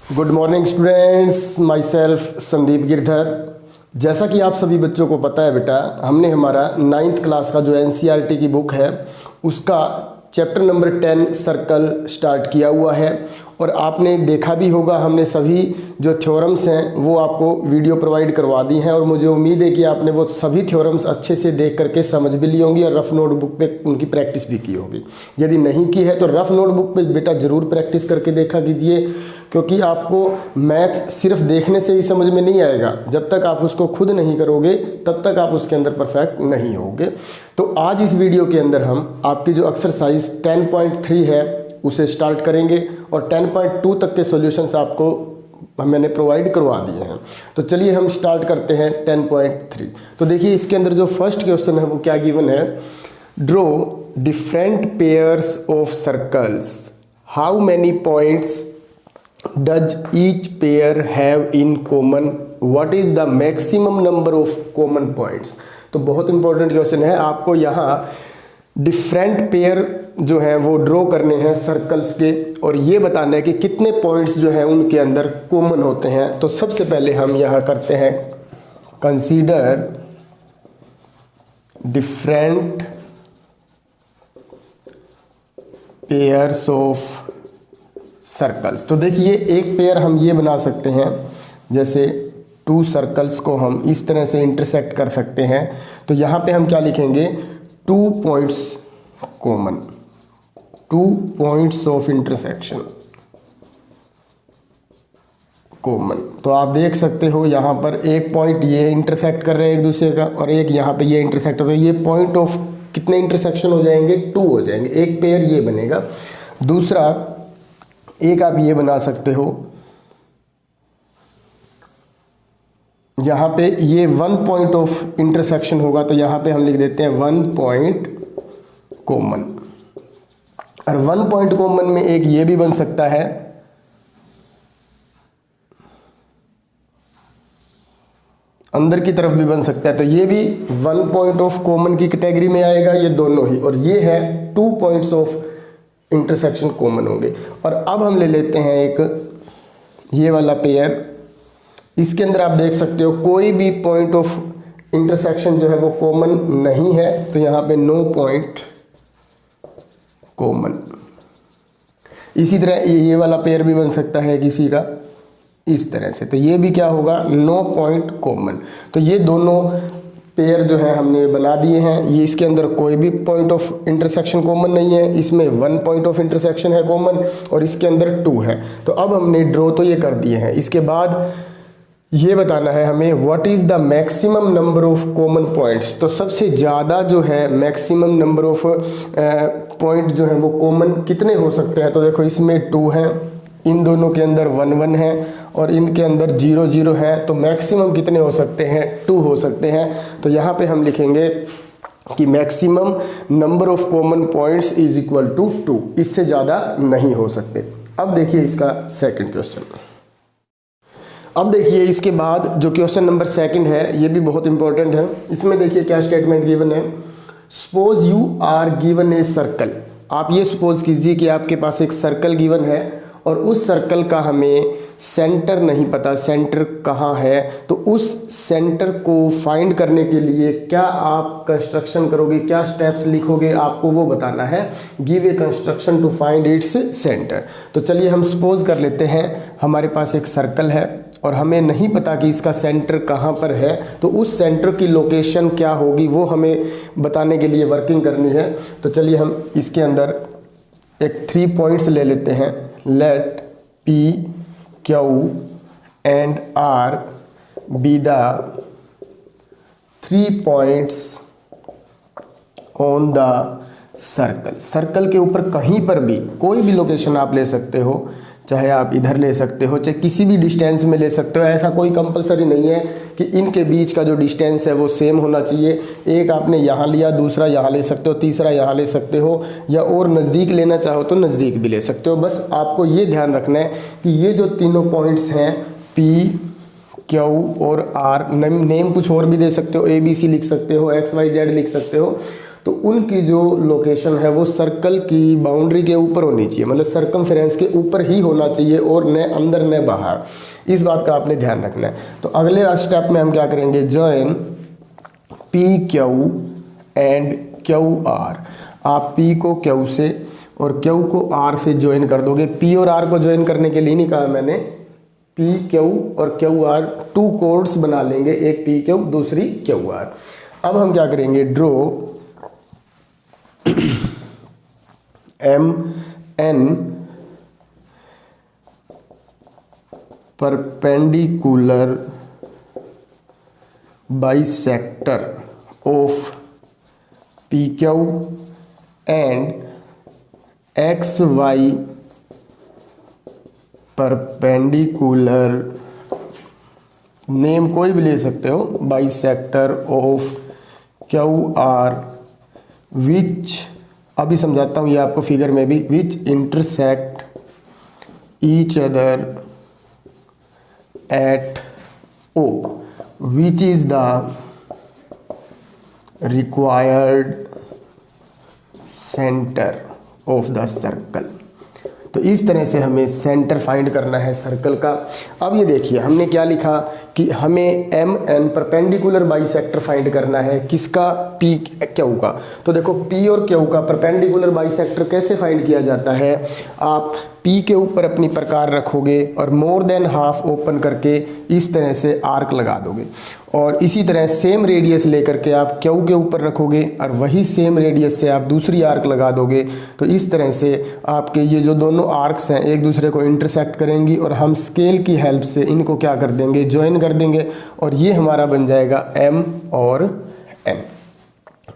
Good morning students, my self Sandeep Girdhar. जैसा कि आप सभी बच्चों को पता है बेटा, हमने हमारा 9th क्लास का जो एनसीईआरटी की बुक है उसका चैप्टर नंबर 10 सर्कल स्टार्ट किया हुआ है। और आपने देखा भी होगा, हमने सभी जो थ्योरम्स हैं वो आपको वीडियो प्रोवाइड करवा दी हैं और मुझे उम्मीद है कि आपने वो सभी थ्योरम्स अच्छे से देख करके समझ भी ली होंगी और रफ नोटबुक पे उनकी प्रैक्टिस भी की होगी। यदि नहीं की है तो रफ नोटबुक पे बेटा ज़रूर प्रैक्टिस करके देखा कीजिए, क्योंकि आपको मैथ सिर्फ देखने से ही समझ में नहीं आएगा। जब तक आप उसको खुद नहीं करोगे तब तक आप उसके अंदर परफेक्ट नहीं होगे। तो आज इस वीडियो के अंदर हम आपकी जो एक्सरसाइज 10.3 है उसे स्टार्ट करेंगे और 10.2 तक के सॉल्यूशंस आपको मैंने प्रोवाइड करवा दिए हैं। तो चलिए हम स्टार्ट करते हैं 10.3। तो देखिए इसके अंदर जो फर्स्ट क्वेश्चन है वो क्या गिवन है, draw different pairs of circles, how many points does each pair have in common, what is the maximum number of common points. तो बहुत इंपॉर्टेंट क्वेश्चन है, आपको यहाँ डिफरेंट पेयर जो हैं वो ड्रॉ करने हैं सर्कल्स के और ये बताना है कि कितने पॉइंट्स जो हैं उनके अंदर कॉमन होते हैं। तो सबसे पहले हम यहाँ करते हैं consider different pairs of circles. तो देखिए एक पेयर हम ये बना सकते हैं, जैसे 2 सर्कल्स को हम इस तरह से इंटरसेक्ट कर सकते हैं। तो यहाँ पे हम क्या लिखेंगे, 2 points common, 2 points of intersection common. तो आप देख सकते हो यहाँ पर एक पॉइंट ये इंटरसेक्ट कर रहे हैं एक दूसरे का और एक यहाँ पे ये इंटरसेक्ट हो रहा है। ये पॉइंट ऑफ कितने इंटरसेक्शन हो जाएंगे, 2 हो जाएंगे। एक पेयर ये बनेगा। दूसरा एक आप ये बना सकते हो, यहाँ पे ये 1 पॉइंट ऑफ इंटरसेक्शन होगा तो यहाँ पे हम लिख देते हैं 1 पॉइंट कॉमन। और 1 पॉइंट कॉमन में एक ये भी बन सकता है, अंदर की तरफ भी बन सकता है, तो ये भी 1 पॉइंट ऑफ कॉमन की कैटेगरी में आएगा, ये दोनों ही। और ये है 2 पॉइंट्स ऑफ इंटरसेक्शन कॉमन होंगे। और अब हम ले लेते हैं एक ये वाला पेयर, इसके अंदर आप देख सकते हो कोई भी पॉइंट ऑफ इंटरसेक्शन जो है वो कॉमन नहीं है, तो यहाँ पे नो पॉइंट कॉमन। इसी तरह ये वाला पेयर भी बन सकता है किसी का इस तरह से, तो ये भी क्या होगा, नो पॉइंट कॉमन। तो ये दोनों पेयर जो है हमने बना दिए हैं। ये इसके अंदर कोई भी पॉइंट ऑफ इंटरसेक्शन कॉमन नहीं है, इसमें 1 पॉइंट ऑफ इंटरसेक्शन है कॉमन और इसके अंदर 2 है। तो अब हमने ड्रॉ तो ये कर दिए हैं। इसके बाद ये बताना है हमें what is the maximum number of common points. तो सबसे ज़्यादा जो है मैक्सिमम नंबर ऑफ पॉइंट जो है वो कॉमन कितने हो सकते हैं। तो देखो इसमें 2 हैं, इन दोनों के अंदर 1 1 है और इनके अंदर 0 0 है, तो मैक्सिमम कितने हो सकते हैं, 2 हो सकते हैं। तो यहाँ पे हम लिखेंगे कि maximum number of common points is equal to 2, इससे ज़्यादा नहीं हो सकते। अब देखिए इसका सेकंड क्वेश्चन। अब देखिए इसके बाद जो क्वेश्चन नंबर 2 है ये भी बहुत इंपॉर्टेंट है। इसमें देखिए क्या स्टेटमेंट गिवन है, suppose you are given a circle. आप ये सपोज कीजिए कि आपके पास एक सर्कल गिवन है और उस सर्कल का हमें सेंटर नहीं पता, सेंटर कहाँ है। तो उस सेंटर को फाइंड करने के लिए क्या आप कंस्ट्रक्शन करोगे, क्या स्टेप्स लिखोगे, आपको वो बताना है। Give a construction to find its centre. तो चलिए हम सपोज कर लेते हैं हमारे पास एक सर्कल है और हमें नहीं पता कि इसका सेंटर कहाँ पर है, तो उस सेंटर की लोकेशन क्या होगी वो हमें बताने के लिए वर्किंग करनी है। तो चलिए हम इसके अंदर एक 3 पॉइंट्स ले लेते हैं, late P Q and R be the 3 points on the circle. Circle के ऊपर कहीं पर भी कोई भी लोकेशन आप ले सकते हो, चाहे आप इधर ले सकते हो, चाहे किसी भी डिस्टेंस में ले सकते हो। ऐसा कोई कंपलसरी नहीं है कि इनके बीच का जो डिस्टेंस है वो सेम होना चाहिए। एक आपने यहाँ लिया, दूसरा यहाँ ले सकते हो, तीसरा यहाँ ले सकते हो, या और नज़दीक लेना चाहो तो नज़दीक भी ले सकते हो। बस आपको ये ध्यान रखना है कि ये जो तीनों पॉइंट्स हैं P Q और R, नेम कुछ और भी दे सकते हो, ABC लिख सकते हो, XYZ लिख सकते हो। तो उनकी जो लोकेशन है वो सर्कल की बाउंड्री के ऊपर होनी चाहिए, मतलब सर्कमफ्रेंस के ऊपर ही होना चाहिए और न अंदर न बाहर। इस बात का आपने ध्यान रखना है। तो अगले स्टेप में हम क्या करेंगे, join P Q and Q R. आप पी को क्यू से और क्यू को आर से ज्वाइन कर दोगे। पी और आर को ज्वाइन करने के लिए नहीं कहा मैंने, पी क्यू और क्यू आर टू कोड्स बना लेंगे, एक पी क्यू दूसरी क्यू आर। अब हम क्या करेंगे, draw M N perpendicular bisector of P Q and X Y perpendicular, name कोई भी ले सकते हो, bisector of Q R which, अभी समझाता हूँ ये आपको फिगर में भी, which intersect each other at O, which is the required centre of the circle. तो इस तरह से हमें सेंटर फाइंड करना है सर्कल का। अब ये देखिए हमने क्या लिखा कि हमें M N perpendicular bisector find करना है, किसका, पी क्यू का। तो देखो पी और क्यू का परपेंडिकुलर बाइसेक्टर कैसे फाइंड किया जाता है, आप पी के ऊपर अपनी प्रकार रखोगे और मोर देन हाफ ओपन करके इस तरह से आर्क लगा दोगे, और इसी तरह सेम रेडियस लेकर के आप क्यू के ऊपर रखोगे और वही सेम रेडियस से आप दूसरी आर्क लगा दोगे। तो इस तरह से आपके ये जो दोनों आर्क्स हैं एक दूसरे को इंटरसेक्ट करेंगी और हम स्केल की हेल्प से इनको क्या कर देंगे, ज्वाइन कर देंगे, और ये हमारा बन जाएगा एम और एन।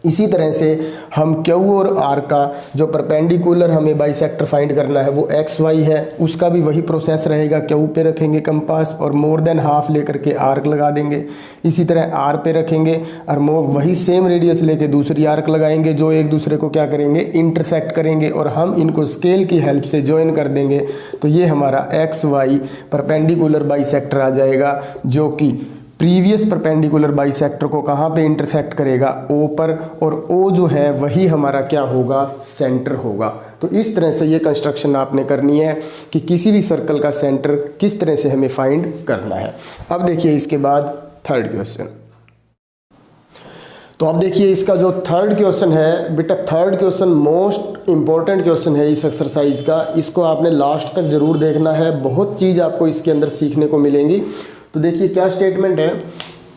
इसी तरह से हम क्यू और आर का जो परपेंडिकुलर हमें बाइसेक्टर फाइंड करना है वो एक्स वाई है, उसका भी वही प्रोसेस रहेगा, क्यू पे रखेंगे कंपास और मोर देन हाफ लेकर के आर्क लगा देंगे। इसी तरह आर पे रखेंगे और वही सेम रेडियस लेके दूसरी आर्क लगाएंगे, जो एक दूसरे को क्या करेंगे, इंटरसेक्ट करेंगे, और हम इनको स्केल की हेल्प से ज्वाइन कर देंगे। तो ये हमारा एक्स वाई परपेंडिकुलर बाइसेक्टर आ जाएगा, जो कि प्रीवियस परपेंडिकुलर बाइसेक्टर को कहाँ पे इंटरसेक्ट करेगा, ओ पर, और ओ जो है वही हमारा क्या होगा, सेंटर होगा। तो इस तरह से ये कंस्ट्रक्शन आपने करनी है कि किसी भी सर्कल का सेंटर किस तरह से हमें फाइंड करना है। अब देखिए इसके बाद थर्ड क्वेश्चन। तो अब देखिए इसका जो थर्ड क्वेश्चन है बेटा, third question most important question है इस एक्सरसाइज का। इसको आपने लास्ट तक जरूर देखना है, बहुत चीज़ आपको इसके अंदर सीखने को मिलेंगी। तो देखिए क्या स्टेटमेंट है,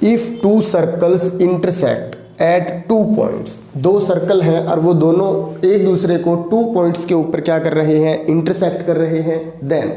if two circles intersect at 2 points, दो सर्कल हैं और वो दोनों एक दूसरे को 2 पॉइंट्स के ऊपर क्या कर रहे हैं, इंटरसेक्ट कर रहे हैं, then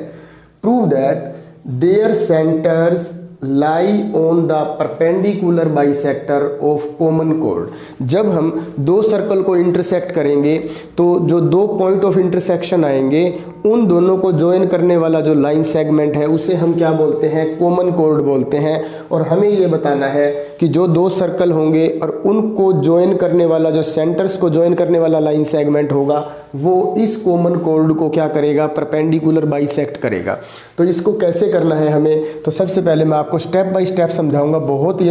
prove that their centres lie on the perpendicular bisector of common कोड। जब हम दो सर्कल को इंटरसेक्ट करेंगे तो जो दो पॉइंट ऑफ इंटरसेक्शन आएंगे उन दोनों को ज्वाइन करने वाला जो लाइन सेगमेंट है उसे हम क्या बोलते हैं, कॉमन कोड बोलते हैं। और हमें ये बताना है कि जो दो सर्कल होंगे और उनको ज्वाइन करने वाला, जो सेंटर्स को ज्वाइन करने वाला लाइन सेगमेंट होगा वो इस कॉमन कोड को क्या करेगा, परपेंडिकुलर बाइसेक्ट करेगा। तो इसको कैसे करना है हमें, तो सबसे पहले मैं आपको स्टेप बाय स्टेप समझाऊंगा, बहुत ही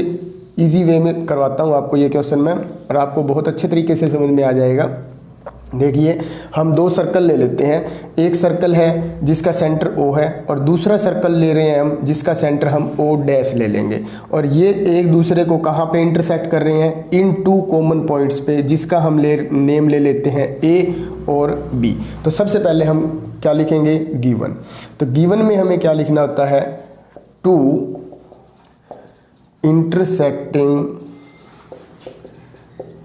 इजी वे में करवाता हूँ आपको ये क्वेश्चन में, और आपको बहुत अच्छे तरीके से समझ में आ जाएगा। देखिए हम दो सर्कल ले लेते हैं, एक सर्कल है जिसका सेंटर O है और दूसरा सर्कल ले रहे हैं हम जिसका सेंटर हम O डैश ले लेंगे, और ये एक दूसरे को कहाँ पे इंटरसेक्ट कर रहे हैं, इन 2 कॉमन पॉइंट्स पे, जिसका हम नेम ले लेते हैं A और B। तो सबसे पहले हम क्या लिखेंगे, गिवन। तो गिवन में हमें क्या लिखना होता है, 2 intersecting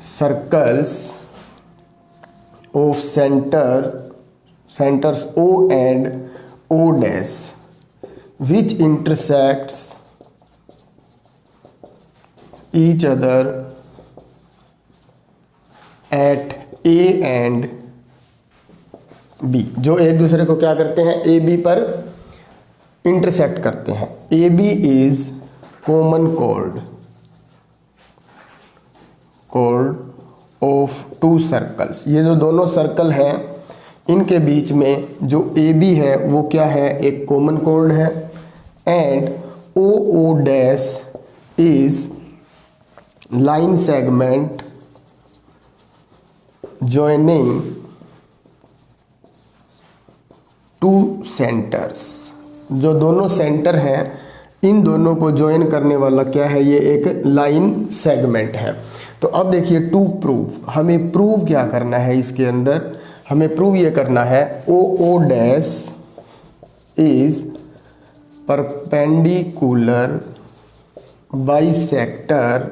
circles of centers O and O dash which intersects each other at A and B, जो एक दूसरे को क्या करते हैं, A B पर इंटरसेक्ट करते हैं। A B is common chord of 2 circles. ये जो दोनों सर्कल हैं इनके बीच में जो ए बी है वो क्या है, एक कॉमन कोड है। And O O dash is line segment joining two centres, जो दोनों सेंटर हैं इन दोनों को ज्वाइन करने वाला क्या है, ये एक लाइन सेगमेंट है। तो अब देखिए टू प्रूव, हमें प्रूव क्या करना है इसके अंदर, हमें प्रूव ये करना है O dash is perpendicular bisector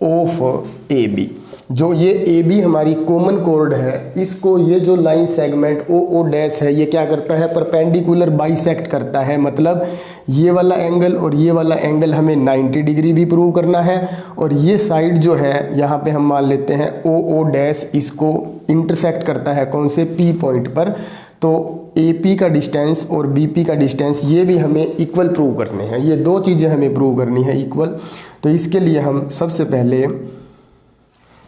of A B. जो ये ए बी हमारी कॉमन कोड है, इसको ये जो लाइन सेगमेंट ओ डैश है ये क्या करता है, परपेंडिकुलर बाइसेक्ट करता है। मतलब ये वाला एंगल और ये वाला एंगल हमें 90 डिग्री भी प्रूव करना है, और ये साइड जो है यहाँ पे हम मान लेते हैं ओ डैश इसको इंटरसेक्ट करता है कौन से, पी पॉइंट पर। तो ए पी का डिस्टेंस और बी पी का डिस्टेंस ये भी हमें इक्वल प्रूव करने हैं, ये दो चीज़ें हमें प्रूव करनी है इक्वल। तो इसके लिए हम सबसे पहले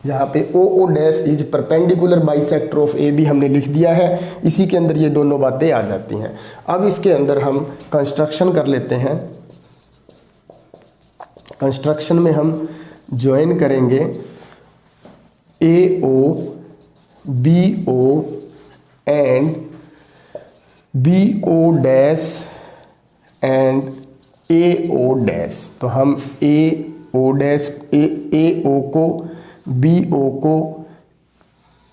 यहाँ पे O dash is perpendicular bisector of A B हमने लिख दिया है, इसी के अंदर ये दोनों बातें आ जाती हैं। अब इसके अंदर हम कंस्ट्रक्शन कर लेते हैं। कंस्ट्रक्शन में हम ज्वाइन करेंगे A O B O and B O dash and A O dash. तो हम ए ओ डैश ए ओ को, बी ओ को,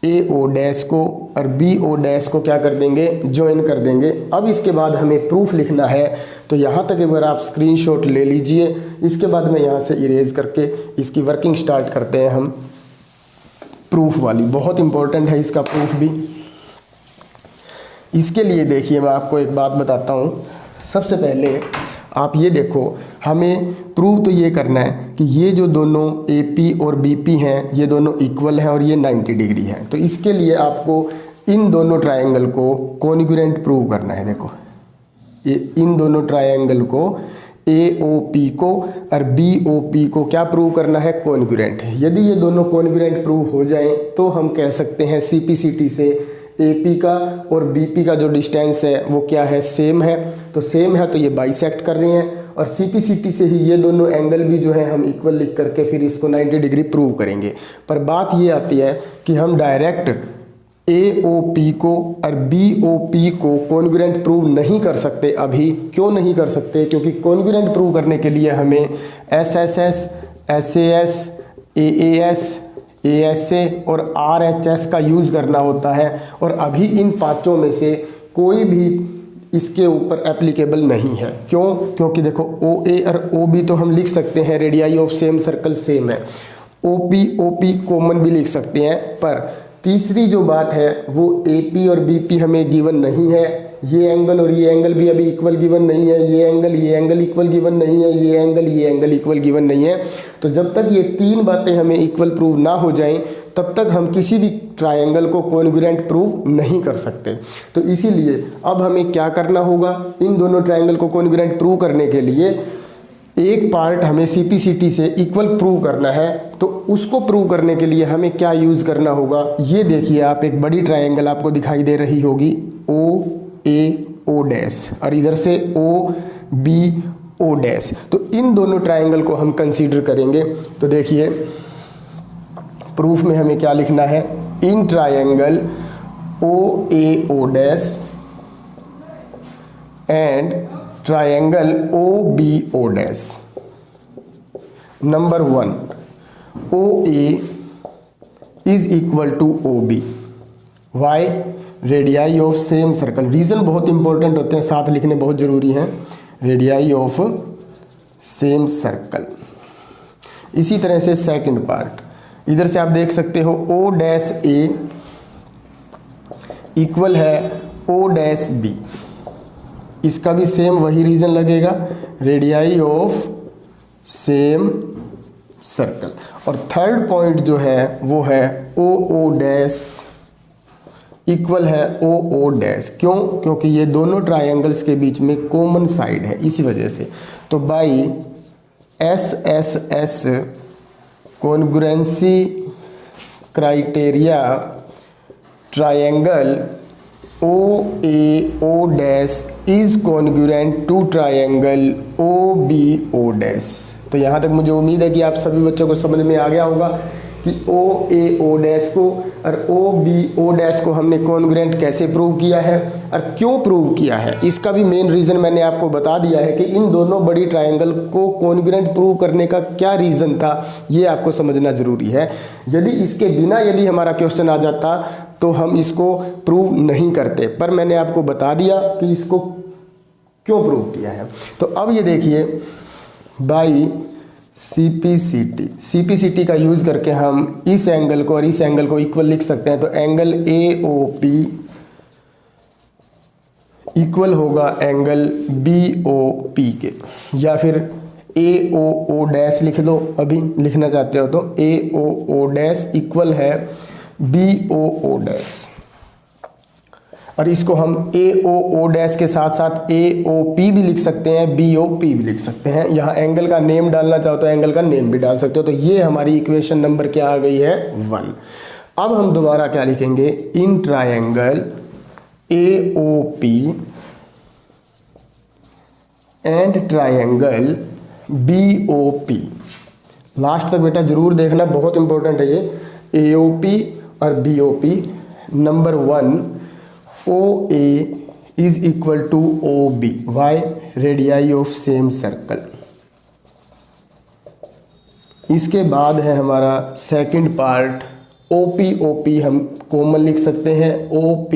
ए ओ डैश को और बी ओ डैश को क्या कर देंगे, ज्वाइन कर देंगे। अब इसके बाद हमें प्रूफ लिखना है, तो यहाँ तक एक बार आप स्क्रीनशॉट ले लीजिए। इसके बाद मैं यहाँ से इरेज करके इसकी वर्किंग स्टार्ट करते हैं हम। प्रूफ वाली बहुत इंपॉर्टेंट है इसका प्रूफ भी। इसके लिए देखिए मैं आपको एक बात बताता हूँ। सबसे पहले आप ये देखो, हमें प्रूव तो ये करना है कि ये जो दोनों ए पी और बी पी हैं ये दोनों इक्वल हैं और ये 90 डिग्री है। तो इसके लिए आपको इन दोनों ट्रायंगल को कॉन्ग्रुएंट प्रूव करना है। देखो ये इन दोनों ट्रायंगल को ए ओ पी को और बी ओ पी को क्या प्रूव करना है, कॉन्ग्रुएंट है। यदि ये दोनों कॉन्ग्रुएंट प्रूव हो जाएं तो हम कह सकते हैं CPCT से ए पी का और बी पी का जो डिस्टेंस है वो क्या है, सेम है। तो सेम है तो ये बाइसेक्ट कर रही हैं, और CPCT से ही ये दोनों एंगल भी जो है हम इक्वल लिख करके फिर इसको 90 डिग्री प्रूव करेंगे। पर बात ये आती है कि हम डायरेक्ट ए ओ पी को और बी ओ पी को कॉन्ग्रुएंट प्रूव नहीं कर सकते अभी। क्यों नहीं कर सकते, क्योंकि कॉन्ग्रुएंट प्रूव करने के लिए हमें SSS, SAS, AAS, ASA और RHS का यूज़ करना होता है, और अभी इन पांचों में से कोई भी इसके ऊपर एप्लीकेबल नहीं है। क्यों, क्योंकि देखो OA और OB तो हम लिख सकते हैं, radii of same circle same है। OP कॉमन भी लिख सकते हैं, पर तीसरी जो बात है वो AP और BP हमें गिवन नहीं है। ये एंगल और ये एंगल भी अभी इक्वल गिवन नहीं है। ये एंगल इक्वल गिवन नहीं है। ये एंगल इक्वल गिवन नहीं है। तो जब तक ये तीन बातें हमें इक्वल प्रूव ना हो जाएं तब तक हम किसी भी ट्रायंगल को कॉन्ग्रुएंट प्रूव नहीं कर सकते। तो इसीलिए अब हमें क्या करना होगा, इन दोनों ट्रायंगल को कॉन्ग्रुएंट प्रूव करने के लिए एक पार्ट हमें CPCT से इक्वल प्रूव करना है। तो उसको प्रूव करने के लिए हमें क्या यूज़ करना होगा, ये देखिए आप, एक बड़ी ट्रायंगल आपको दिखाई दे रही होगी OA O डैश और इधर से OB O डैश। तो इन दोनों ट्रायंगल को हम कंसीडर करेंगे। तो देखिए प्रूफ में हमें क्या लिखना है, in triangle OA O dash and triangle OB O dash. Number 1, OA is equal to OB। Why, radii of same circle. Reason बहुत इंपॉर्टेंट होते हैं, साथ लिखने बहुत ज़रूरी हैं। Radii of same circle. इसी तरह से सेकंड पार्ट, इधर से आप देख सकते हो O डैश A इक्वल है O डैश B। इसका भी सेम वही रीज़न लगेगा, रेडियाई ऑफ सेम सर्कल। और थर्ड पॉइंट जो है वो है O डैश इक्वल है O डैश। क्यों, क्योंकि ये दोनों ट्रायंगल्स के बीच में कॉमन साइड है, इसी वजह से। तो by SSS congruency criteria triangle OA O डैश is congruent to triangle OB O dash. तो यहाँ तक मुझे उम्मीद है कि आप सभी बच्चों को समझ में आ गया होगा कि ओ ए ओ डैश को और ओ बी ओ डैश को हमने कॉन्ग्रुएंट कैसे प्रूव किया है और क्यों प्रूव किया है, इसका भी मेन रीज़न मैंने आपको बता दिया है कि इन दोनों बड़ी ट्रायंगल को कॉन्ग्रुएंट प्रूव करने का क्या रीज़न था, ये आपको समझना ज़रूरी है। यदि इसके बिना यदि हमारा क्वेश्चन आ जाता तो हम इसको प्रूव नहीं करते, पर मैंने आपको बता दिया कि इसको क्यों प्रूव किया है। तो अब ये देखिए, बाई सीपीसीटी का यूज़ करके हम इस एंगल को और इस एंगल को इक्वल लिख सकते हैं। तो एंगल AOP इक्वल होगा एंगल BOP के, या फिर AOO डैश लिख लो, अभी लिखना चाहते हो तो AOO डैश इक्वल है BOO डैश, और इसको हम AOO डैश के साथ साथ AOP भी लिख सकते हैं, BOP भी लिख सकते हैं। यहाँ एंगल का नेम डालना चाहो तो एंगल का नेम भी डाल सकते हो। तो ये हमारी इक्वेशन नंबर क्या आ गई है 1। अब हम दोबारा क्या लिखेंगे, in triangle AOP and triangle BOP। Last तक बेटा जरूर देखना, बहुत इंपॉर्टेंट है ये। AOP और BOP, number 1 OA is equal to OB, why radii of same circle. इसके बाद है हमारा सेकंड पार्ट OP हम कॉमन लिख सकते हैं, OP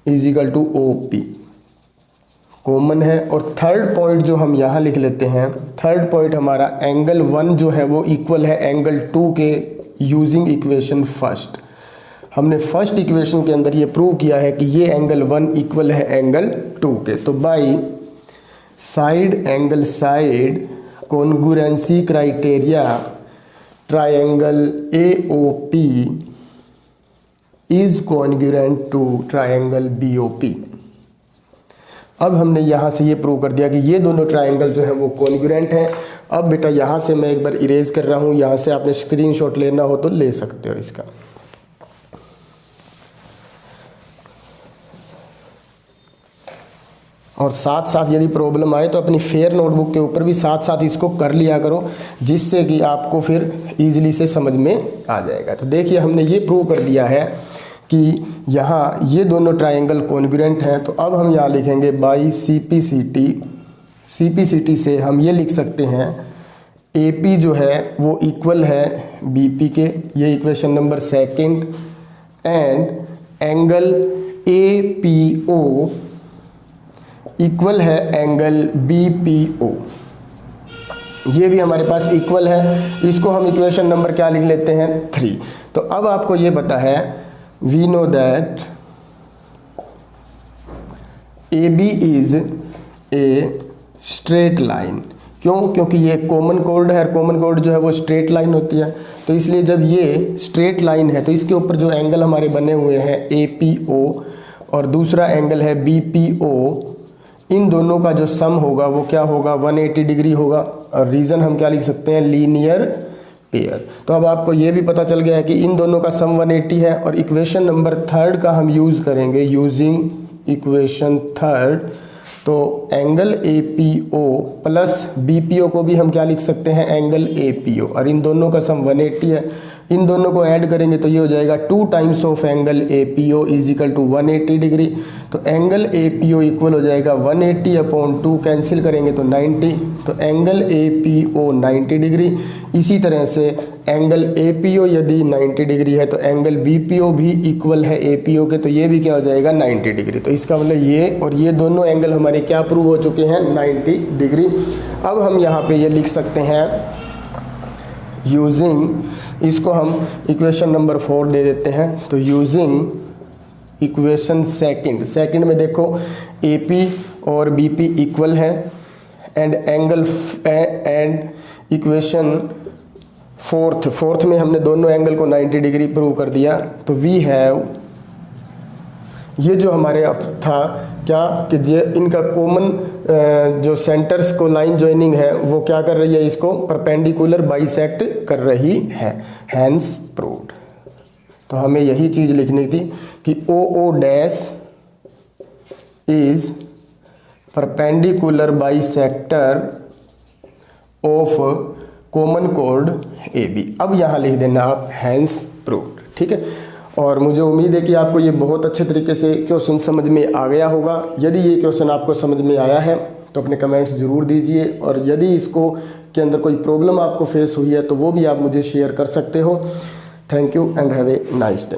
is equal to OP common है। और थर्ड पॉइंट जो हम यहाँ लिख लेते हैं, थर्ड पॉइंट हमारा एंगल 1 जो है वो इक्वल है एंगल 2 के यूजिंग इक्वेशन फर्स्ट। हमने फर्स्ट इक्वेशन के अंदर ये प्रूव किया है कि ये एंगल 1 इक्वल है एंगल 2 के। तो by side angle side congruency criteria triangle AOP is congruent to triangle BOP। अब हमने यहाँ से ये प्रूव कर दिया कि ये दोनों ट्रायंगल जो है वो कॉन्ग्रुएंट हैं। अब बेटा यहाँ से मैं एक बार इरेज कर रहा हूँ, यहाँ से आपने स्क्रीनशॉट लेना हो तो ले सकते हो इसका। और साथ साथ यदि प्रॉब्लम आए तो अपनी फेयर नोटबुक के ऊपर भी साथ साथ इसको कर लिया करो, जिससे कि आपको फिर इजीली से समझ में आ जाएगा। तो देखिए, हमने ये प्रूव कर दिया है कि यहाँ ये दोनों ट्रायंगल कॉन्ग्रुएंट हैं। तो अब हम यहाँ लिखेंगे बाई सीपीसीटी से हम ये लिख सकते हैं AP जो है वो इक्वल है BP के, ये equation number second, and angle APO equal है एंगल BPO, ये भी हमारे पास इक्वल है। इसको हम इक्वेशन नंबर क्या लिख लेते हैं 3। तो अब आपको ये पता है, we know that AB is a straight line. क्यों? क्योंकि ये कॉमन कोड है, कॉमन कोड जो है वो स्ट्रेट लाइन होती है। तो इसलिए जब ये स्ट्रेट लाइन है तो इसके ऊपर जो एंगल हमारे बने हुए हैं APO और दूसरा एंगल है BPO, इन दोनों का जो सम होगा वो क्या होगा 180 डिग्री होगा। और रीज़न हम क्या लिख सकते हैं, लीनियर पेयर। तो अब आपको ये भी पता चल गया है कि इन दोनों का सम 180 है। और इक्वेशन नंबर थर्ड का हम यूज़ करेंगे, यूजिंग इक्वेशन थर्ड। तो एंगल APO प्लस BPO को भी हम क्या लिख सकते हैं, एंगल APO, और इन दोनों का सम 180 है। इन दोनों को ऐड करेंगे तो ये हो जाएगा 2 times of angle APO is equal to 180 degree. तो एंगल APO इक्वल हो जाएगा 180 अपॉन 2, कैंसिल करेंगे तो 90। तो एंगल APO 90 डिग्री। इसी तरह से एंगल APO यदि 90 डिग्री है तो एंगल BPO भी इक्वल है APO के, तो ये भी क्या हो जाएगा 90 डिग्री। तो इसका मतलब ये और ये दोनों एंगल हमारे क्या प्रूव हो चुके हैं 90 डिग्री। अब हम यहाँ पे ये लिख सकते हैं यूजिंग, इसको हम इक्वेशन नंबर 4 दे देते हैं। तो यूजिंग इक्वेशन सेकंड में देखो AP और BP इक्वल है and angle and equation fourth में हमने दोनों एंगल को 90 डिग्री प्रूव कर दिया। तो वी हैव, ये जो हमारे अब था क्या कि इनका कॉमन जो सेंटर्स को लाइन जॉइनिंग है वो क्या कर रही है, इसको परपेंडिकुलर बाइसेक्ट कर रही है, हैंस प्रूव्ड। तो हमें यही चीज़ लिखनी थी कि OO dash is perpendicular bisector of common कोड ए बी। अब यहाँ लिख देना आप हैंस प्रूव्ड, ठीक है। और मुझे उम्मीद है कि आपको ये बहुत अच्छे तरीके से क्वेश्चन समझ में आ गया होगा। यदि ये क्वेश्चन आपको समझ में आया है तो अपने कमेंट्स ज़रूर दीजिए, और यदि इसको के अंदर कोई प्रॉब्लम आपको फेस हुई है तो वो भी आप मुझे शेयर कर सकते हो। Thank you and have a nice day.